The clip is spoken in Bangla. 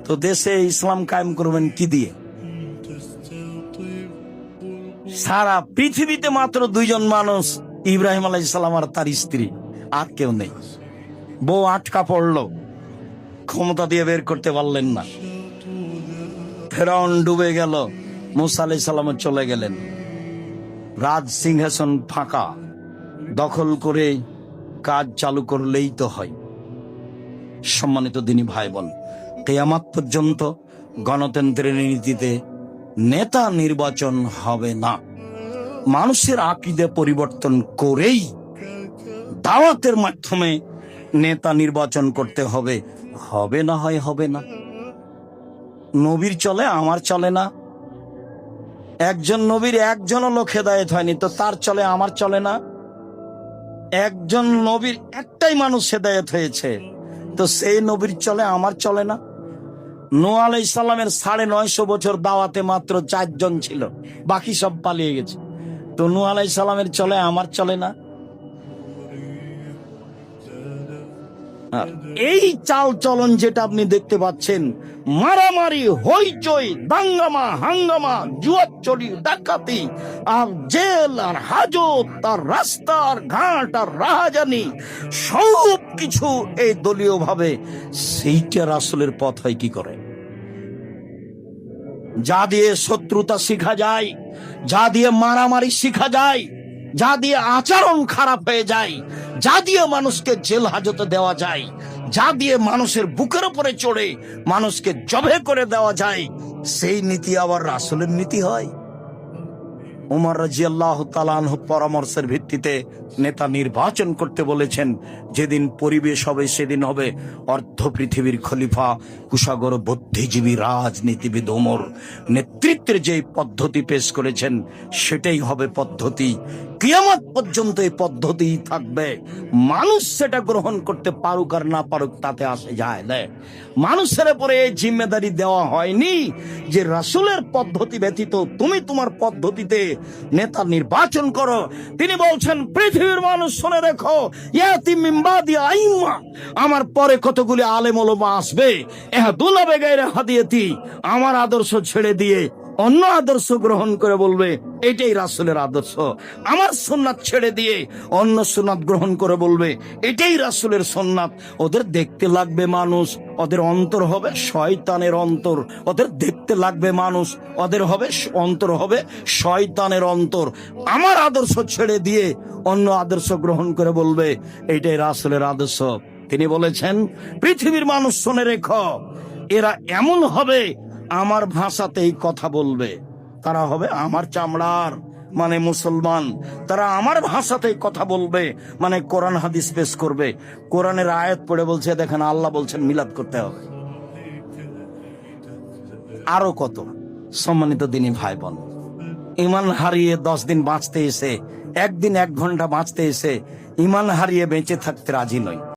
তো দেশে ইসলাম কায়েম করবেন কি দিয়ে? সারা পৃথিবীতে মাত্র 2 জন মানুষ, ইব্রাহিম আলাইহিস সালাম আর তার স্ত্রী, আর কেউ নেই। বউ আটকা পড়লো, ক্ষমতা দিয়ে বের করতে পারলেন না। ফেরাউন ডুবে গেল, মুসা আলাইহিস সালাম চলে গেলেন। রাজ সিংহাসন ফাঁকা, দখল করে কাজ চালু করলেই তো হয়। সম্মানিত দিনী ভাই বোন, কিয়ামত পর্যন্ত গণতন্ত্রের নীতিতে নেতা নির্বাচন হবে না। মানুষের আকীদা পরিবর্তন করেই দাওয়াতের মাধ্যমে নেতা নির্বাচন করতে হবে। হবে না হয় হবে না। নবীর চলে, আমার চলে না। একজন নবীর একজনও লোক হেদায়েত হয়নি, তো তার চলে আমার চলে না। একজন নবীর একটাই মানুষ হেদায়েত হয়েছে, তো সেই নবীর চলে আমার চলে না। নূহ আলাইহিস সালামের 950 বছর দাওয়াতে মাত্র 4 জন ছিল, বাকি সব পালিয়ে গেছে। তো নূহ আলাইহিস সালামের চলে আমার চলে না। এই চাল চলন যেটা আপনি দেখতে পাচ্ছেন, মারামারি, হইচই, দাঙ্গামা, হাঙ্গামা, জুয়াচুরি, ডাকাতি, আর জেল আর হাজত আর রাস্তা আর ঘাট আর রাহাজানি, সব কিছু এই দলীয় ভাবে, সেইটা রাসূলের পথ হয় কি করে? যা দিয়ে শত্রুতা শিখা যায়, যা দিয়ে মারামারি শিখা যায়, যা দিয়ে আচরণ খারাপ হয়ে যায়, যা দিয়ে মানুষকে জেল হাজতে দেওয়া যায়, যা দিয়ে মানুষের বুকের উপরে চড়ে মানুষকে জবে করে দেওয়া যায়, সেই নীতি আবার রাসূলের নীতি হয়? উমর রাদিয়াল্লাহু তাআলা আনহু পরামর্শের ভিত্তিতে নেতা নির্বাচন করতে বলেছেন। যেদিন পরিবেশ হবে সেদিন হবে অর্ধ পৃথিবীর খলিফা, কুশাগর বুদ্ধিজীবী রাজনীতিবিদ ওমর নেতৃত্বের যে পদ্ধতি পেশ করেছেন সেটাই হবে পদ্ধতি। কিয়ামত পর্যন্ত এই পদ্ধতি থাকবে। মানুষ সেটা গ্রহণ করতে পারুক আর না পারুক তাতে আসে যায় না। মানুষের উপরে এই জিম্মেদারি দেওয়া হয়নি যে রাসূলের পদ্ধতি ব্যতীত তুমি তোমার পদ্ধতিতে নেতা নির্বাচন করো। তিনি বলছেন, পৃথিবীর মানুষ শুনে রেখো, ইয়াতি মিন বাদি আইম্মা, আমার পরে কতগুলি আলেম ওলামা আসবে, ইহদুনা বিগাইরি হাদিয়াতি, আমার আদর্শ ছেড়ে দিয়ে অন্য আদর্শ গ্রহণ করে বলবে এটাই রাসূলের আদর্শ। আমার সুন্নাত ছেড়ে দিয়ে অন্য সুন্নাত গ্রহণ করে বলবে এটাই রাসূলের সুন্নাত। ওদের দেখতে লাগবে মানুষ, ওদের অন্তর হবে শয়তানের অন্তর। ওদের দেখতে লাগবে মানুষ, ওদের হবে অন্তর হবে শয়তানের অন্তর। আমার আদর্শ ছেড়ে দিয়ে অন্য আদর্শ গ্রহণ করে বলবে এটাই রাসূলের আদর্শ। তিনি বলেছেন, পৃথিবীর মানুষ শুনে রেখো, এরা এমন হবে আমার ভাষাতেই কথা বলবে। তারা হবে আমার চামড়ার, মানে মুসলমান। তারা আমার ভাষাতেই কথা বলবে, মানে কোরআন হাদিস পেশ করবে। কোরআনের আয়াত পড়ে বলছে, দেখেন আল্লাহ বলছেন মিলাদ করতে হবে। আরো কত। সম্মানিত দিনী ভাই বোন, ইমান হারিয়ে 10 দিন বাঁচতে এসে, একদিন 1 ঘন্টা বাঁচতে এসে ইমান হারিয়ে বেঁচে থাকতে রাজি নই।